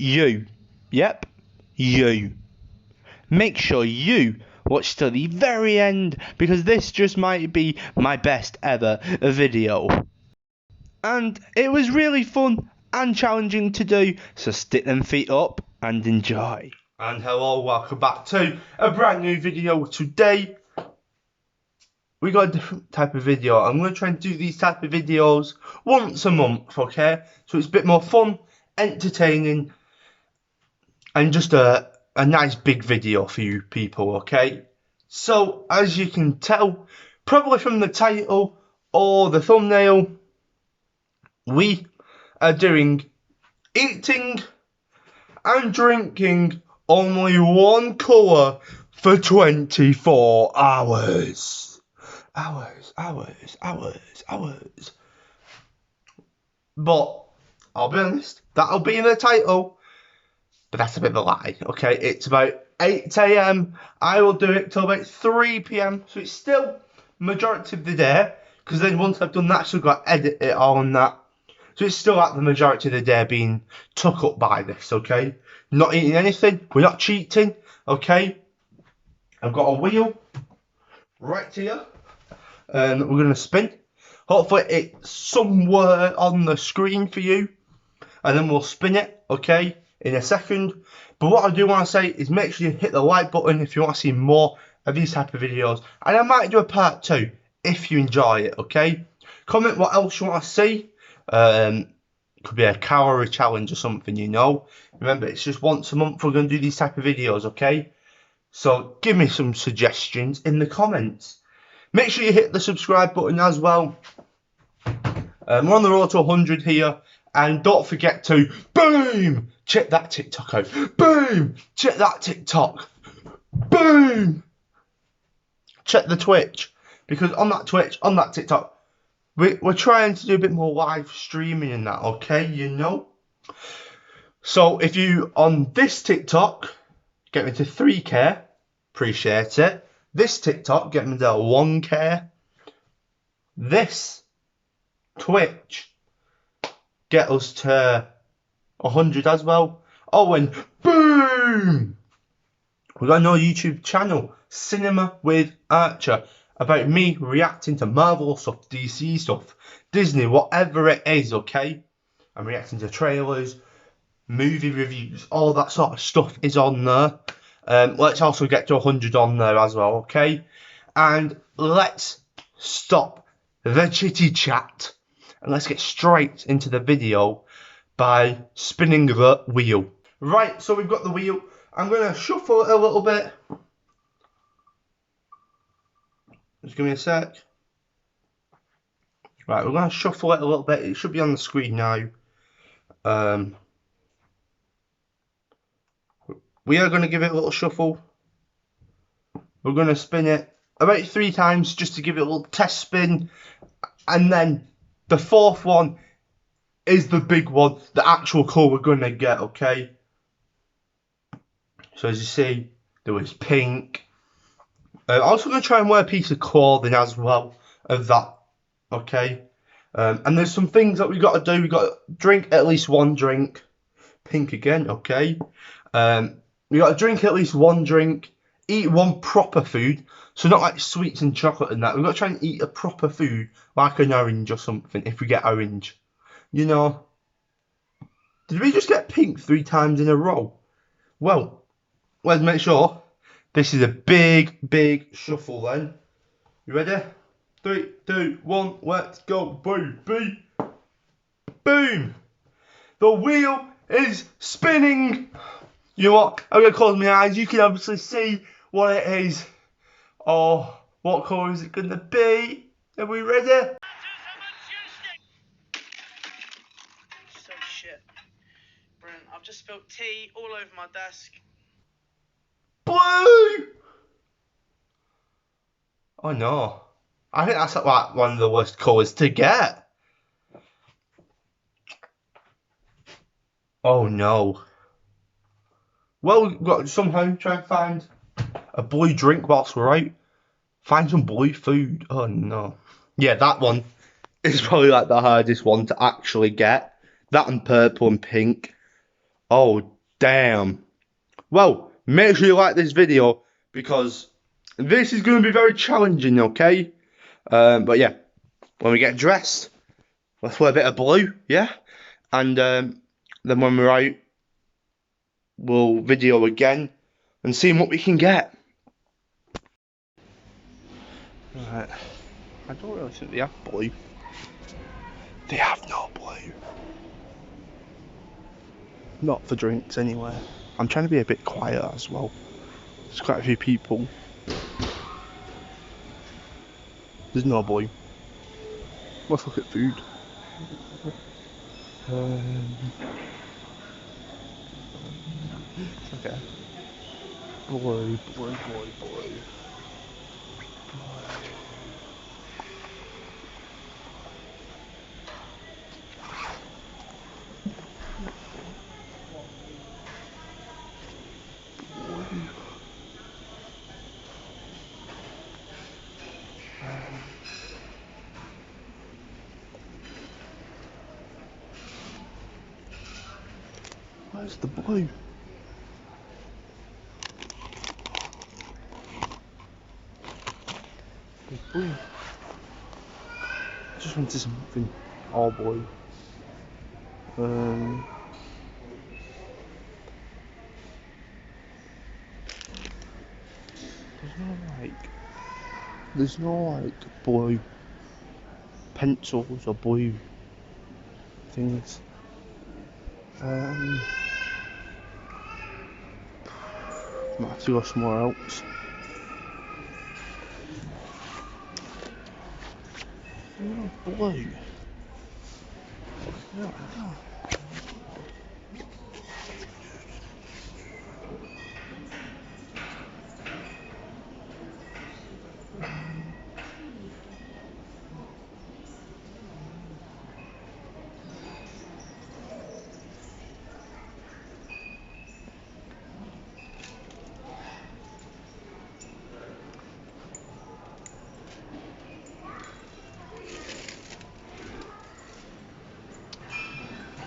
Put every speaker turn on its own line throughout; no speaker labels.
you. Yep, you. Make sure you watch to the very end, because this just might be my best ever video. And it was really fun and challenging to do, so stick them feet up and enjoy. And hello, welcome back to a brand new video. Today we got a different type of video. I'm going to try and do these type of videos once a month, okay? So it's a bit more fun, entertaining, and just a nice big video for you people, okay? So, as you can tell, probably from the title or the thumbnail, we are doing eating and drinking only one colour for 24 hours. Hours. But, I'll be honest, that'll be in the title. But that's a bit of a lie, okay? It's about 8 AM. I will do it till about 3 PM. So it's still majority of the day. Because then once I've done that, I've still got to edit it all and that. So it's still like the majority of the day being took up by this, okay? Not eating anything. We're not cheating, okay? I've got a wheel right here. And we're going to spin. Hopefully it's somewhere on the screen for you. And then we'll spin it, okay? In a second. But what I do want to say is make sure you hit the like button if you want to see more of these type of videos, and I might do a part 2 if you enjoy it, okay? Comment what else you want to see. Could be a calorie challenge or something, you know. Remember, it's just once a month we're going to do these type of videos, okay? So give me some suggestions in the comments. Make sure you hit the subscribe button as well. We're on the road to 100 here. And don't forget to, boom, check that TikTok out. Boom, check that TikTok. Boom, check the Twitch. Because on that Twitch, on that TikTok, we're trying to do a bit more live streaming and that, okay, you know. So if you, on this TikTok, get me to 3K, appreciate it. This TikTok, get me to 1K. This Twitch, get us to 100 as well. Oh, and boom! We've got another YouTube channel, Cinema with Archer, about me reacting to Marvel stuff, DC stuff, Disney, whatever it is, okay? I'm reacting to trailers, movie reviews, all that sort of stuff is on there. Let's also get to 100 on there as well, okay? And let's stop the chitty chat. And let's get straight into the video by spinning the wheel. Right, so we've got the wheel. I'm going to shuffle it a little bit. Just give me a sec. Right, we're going to shuffle it a little bit. It should be on the screen now. We are going to give it a little shuffle. We're going to spin it about 3 times just to give it a little test spin. And then the 4th one is the big one, the actual colour we're going to get, okay? So as you see, there was pink. I'm also going to try and wear a piece of clothing as well of that, okay? And there's some things that we got to do. We got to drink at least 1 drink. Pink again, okay? We got to drink at least 1 drink. Eat 1 proper food. So not like sweets and chocolate and that. We've got to try and eat a proper food, like an orange or something, if we get orange. You know. Did we just get pink 3 times in a row? Well, let's make sure. This is a big, big shuffle then. You ready? 3, 2, 1, let's go. Boom, boom. Boom. The wheel is spinning. You know what? I'm going to close my eyes. You can obviously see what it is. Oh, what colour is it going to be? Are we ready?
So shit. Brilliant. I've just spilled tea all over my desk.
Blue! Oh no. I think that's like one of the worst colours to get. Oh no. Well, we've got to somehow try and find a blue drink whilst we're out. Find some blue food. Oh no. Yeah, that one is probably like the hardest one to actually get. That and purple and pink. Oh, damn. Well, make sure you like this video because this is going to be very challenging, okay? But yeah, when we get dressed, let's wear a bit of blue, yeah? And then when we're out, we'll video again and see what we can get. Right, I don't really think they have blue. They have no blue. Not for drinks anyway. I'm trying to be a bit quiet as well. There's quite a few people. There's no blue. Let's look at food. Okay. Blue. Where's the blue? There's blue. I just wanted something all blue. There's no blue pencils or blue things. Might have to go somewhere else. No blue.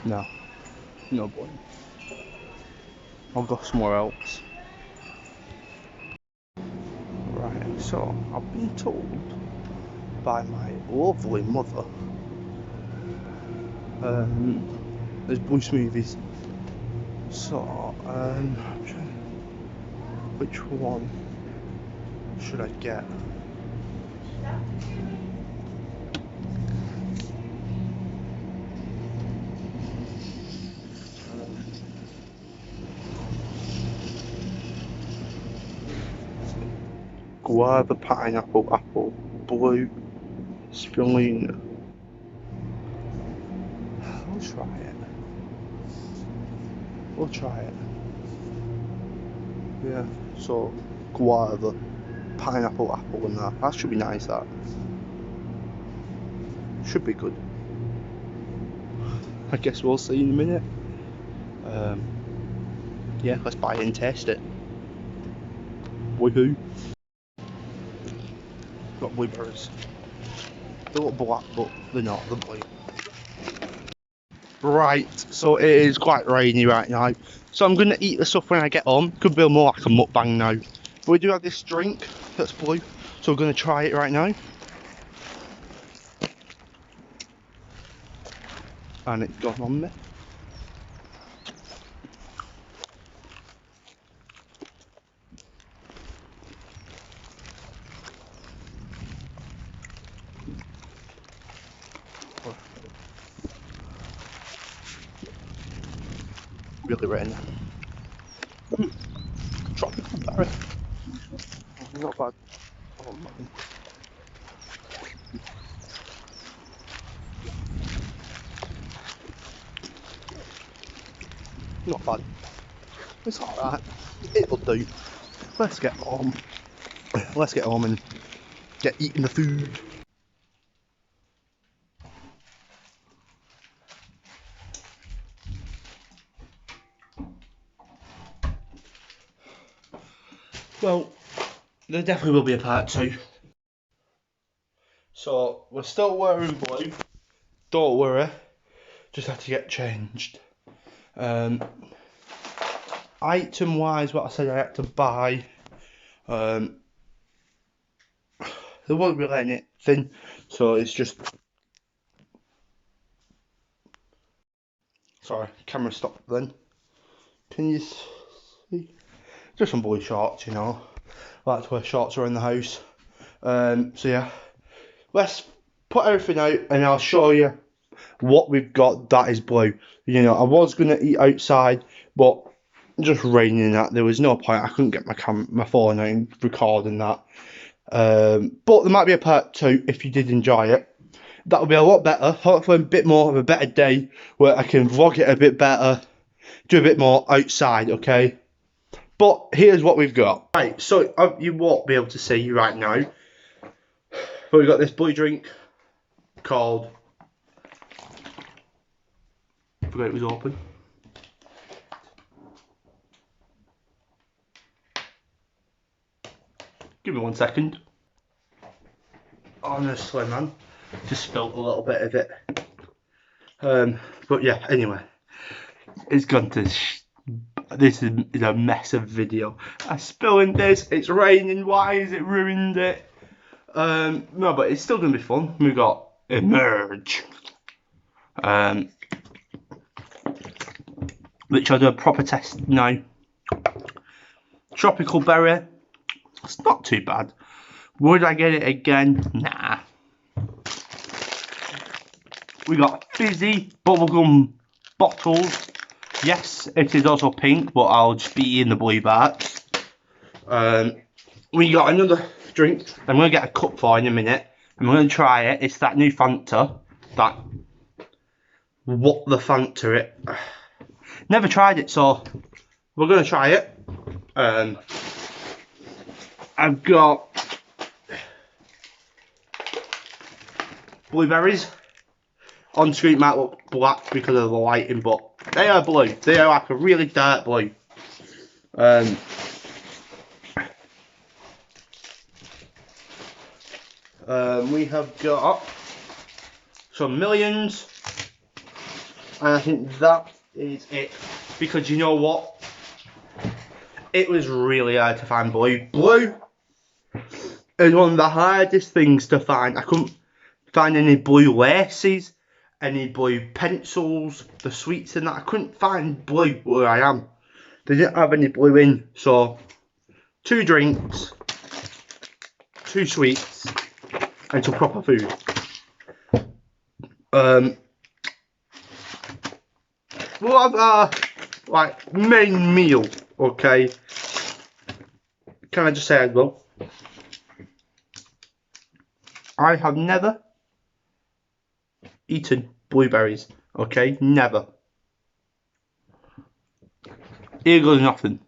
No. No blue. I'll go somewhere else. Right, so I've been told by my lovely mother there's blue smoothies. So which one should I get? Guava, pineapple, apple, blue, spirulina. We'll try it. Yeah, so guava, pineapple, apple and that. That should be nice, that. Should be good. I guess we'll see in a minute. Yeah, let's buy it and taste it. Woohoo. Got blueberries. They look black, but they're not, they're blue. Right, so it is quite rainy right now. So I'm going to eat the stuff when I get home. Could be more like a mukbang now. But we do have this drink that's blue, so we're going to try it right now. And it's gone on me. Really raining. Tropical berry. Not bad. Oh, man. Not bad. It's alright. It'll do. Let's get home. Let's get home and get eating the food. Well, there definitely will be a part 2. So, we're still wearing blue. Don't worry. Just have to get changed. item wise, what I said I had to buy, there wasn't really anything, so it's just, sorry, camera stopped then. Can you see? Just some boy shorts, you know. I like to wear shorts around the house. So yeah, let's put everything out and I'll show you what we've got that is blue. You know, I was gonna eat outside, but just raining that, there was no point. I couldn't get my phone out and recording that. But there might be a part 2 if you did enjoy it. That'll be a lot better. Hopefully a bit more of a better day where I can vlog it a bit better, do a bit more outside, okay? But here's what we've got. Right, so you won't be able to see right now, but we've got this blue drink called, I forgot it was open. Give me 1 second. Honestly, man, just spilled a little bit of it. But yeah, anyway, it's gone to. This is a mess of video. I'm spilling this. It's raining. Why is it ruined it? No, but it's still gonna be fun. We got Emerge. Which I'll do a proper test now. Tropical berry. It's not too bad. Would I get it again? Nah. We got fizzy bubblegum bottles. Yes, it is also pink, but I'll just be in the blue bars. We got another drink. I'm going to get a cup for in a minute. I'm going to try it. It's that new Fanta. What the Fanta it. Never tried it, so we're going to try it. I've got blueberries. On screen might look black because of the lighting, but they are blue. They are like a really dark blue. We have got some Millions, and I think that is it. Because you know what? It was really hard to find blue. Blue is one of the hardest things to find. I couldn't find any blue laces, any blue pencils, the sweets and that. I couldn't find blue where I am. They didn't have any blue in, so 2 drinks, 2 sweets, and some proper food. We'll have our like main meal, okay? Can I just say as well? I have never eaten blueberries, okay? Never. Here goes nothing.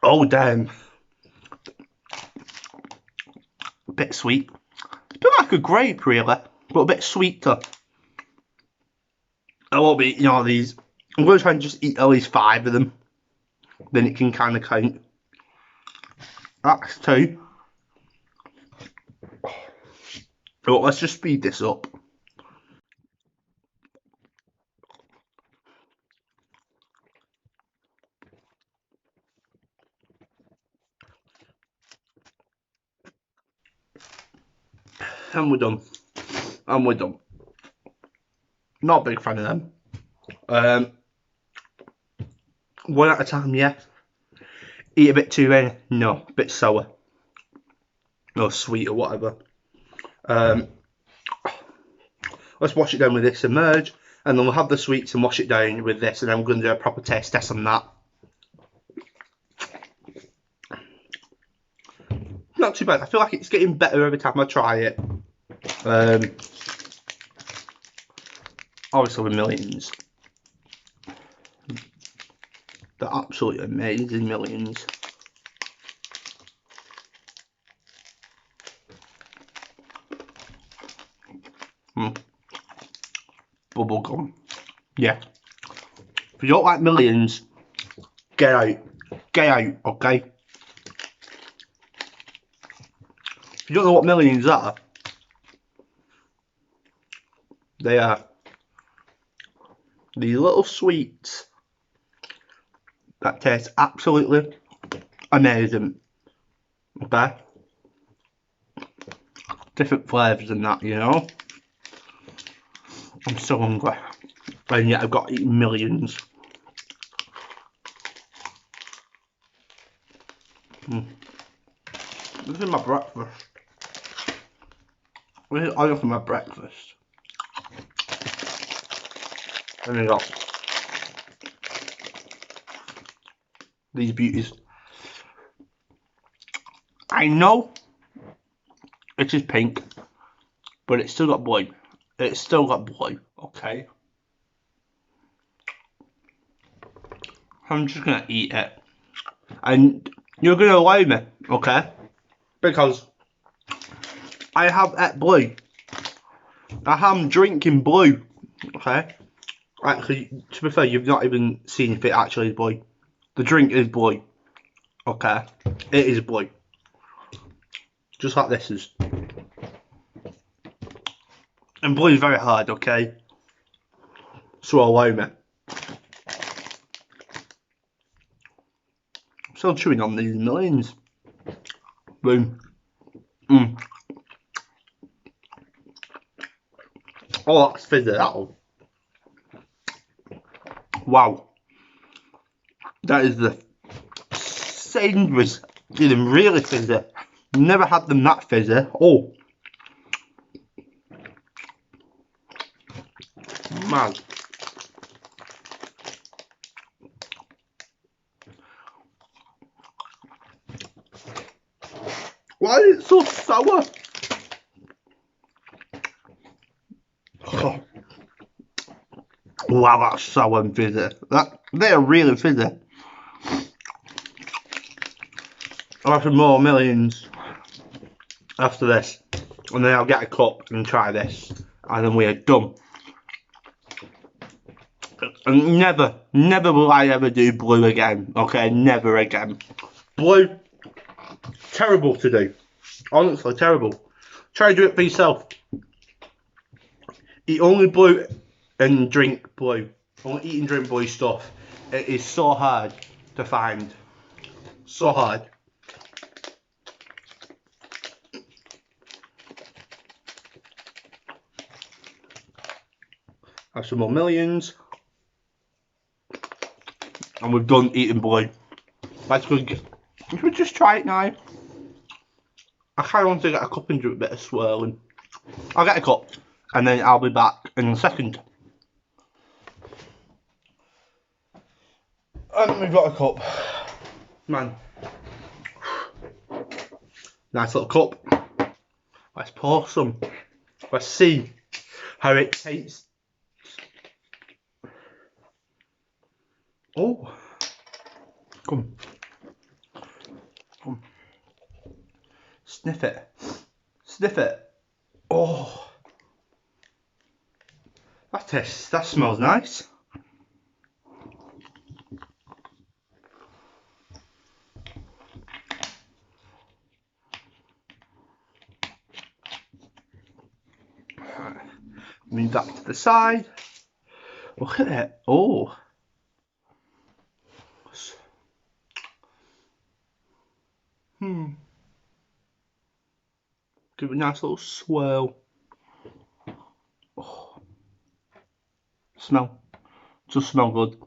Oh damn. A bit sweet. It's a bit like a grape really, but a bit sweeter. I won't be eating all these. I'm going to try and just eat at least 5 of them. Then it can kind of count. That's 2. Oh, let's just speed this up. And we're done. And we're done. Not a big fan of them. One at a time, yeah. Eat a bit too many? No. A bit sour. Or sweet or whatever. Let's wash it down with this Emerge. And then we'll have the sweets and wash it down with this. And then we're going to do a proper taste test on that. Not too bad. I feel like it's getting better every time I try it. Obviously with Millions. They're absolutely amazing Millions. Bubblegum. Yeah. If you don't like Millions, get out. Get out, okay? If you don't know what Millions are, They are these little sweets that taste absolutely amazing. Okay? Different flavours and that, you know? I'm so hungry. And yet I've got to eat millions. This is my breakfast. This is all for my breakfast. And I got these beauties. I know it is pink, but it's still got blue. It's still got blue, okay? I'm just gonna eat it. And you're gonna allow me, okay? Because I have ate blue. I am drinking blue, okay? Actually, to be fair, you've not even seen if it actually is blue. The drink is blue, okay? It is blue. Just like this is. And blue is very hard, okay? So allow me. I'm still chewing on these millions. Boom. Oh, that's fizzy, that'll. Wow. That is the Sainsbury's. Getting really fizzy. Never had them that fizzy. Oh. Man. Why is it so sour? Oh. Wow, that's sour and fizzy. They are really fizzy. I'll have some more millions after this. And then I'll get a cup and try this. And then we are done. And never will I ever do blue again. Okay, never again. Blue, terrible to do. Honestly, terrible. Try to do it for yourself. Eat only blue and drink blue. Only eat and drink blue stuff. It is so hard to find. So hard. Have some more millions. And we've done eating blue. Let's go get. Should we just try it now? I kind of want to get a cup and do a bit of swirling. I'll get a cup and then I'll be back in a second. And we've got a cup. Man. Nice little cup. Let's pour some. Let's see how it tastes. Oh. Come. Come. Sniff it. Sniff it. Oh. That smells nice. Move that to the side. Look at it. Oh. Give it a nice little swirl. Oh. Smell. Just smell good.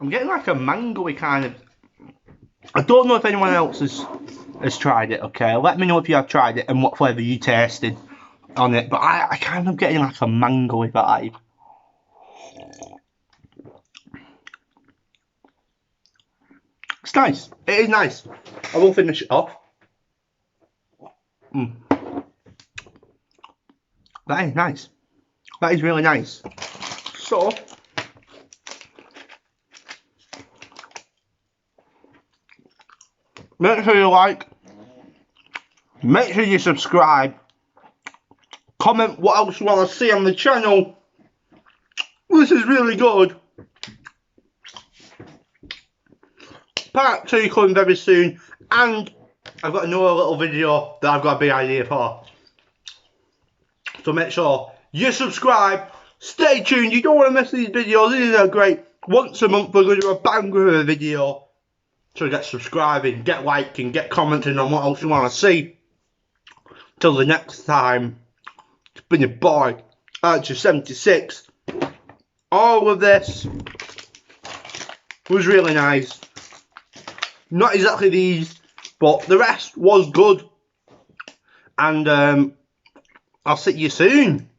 I'm getting like a mangoey kind of. I don't know if anyone else has tried it, okay? Let me know if you have tried it and what flavour you tasted on it. But I kind of getting like a mangoey vibe. It's nice. It is nice. I will finish it off. That is nice. That is really nice. So, Make sure you like. Make sure you subscribe. Comment what else you want to see on the channel. This is really good. Part 2 coming very soon. And I've got another little video that I've got a big idea for. So make sure you subscribe. Stay tuned. You don't want to miss these videos. These are great. Once a month we're going to do a banger of a video. So get subscribing, get liking, get commenting on what else you want to see. Till the next time. It's been your boy, Archer76. All of this was really nice. Not exactly these, but the rest was good. And I'll see you soon.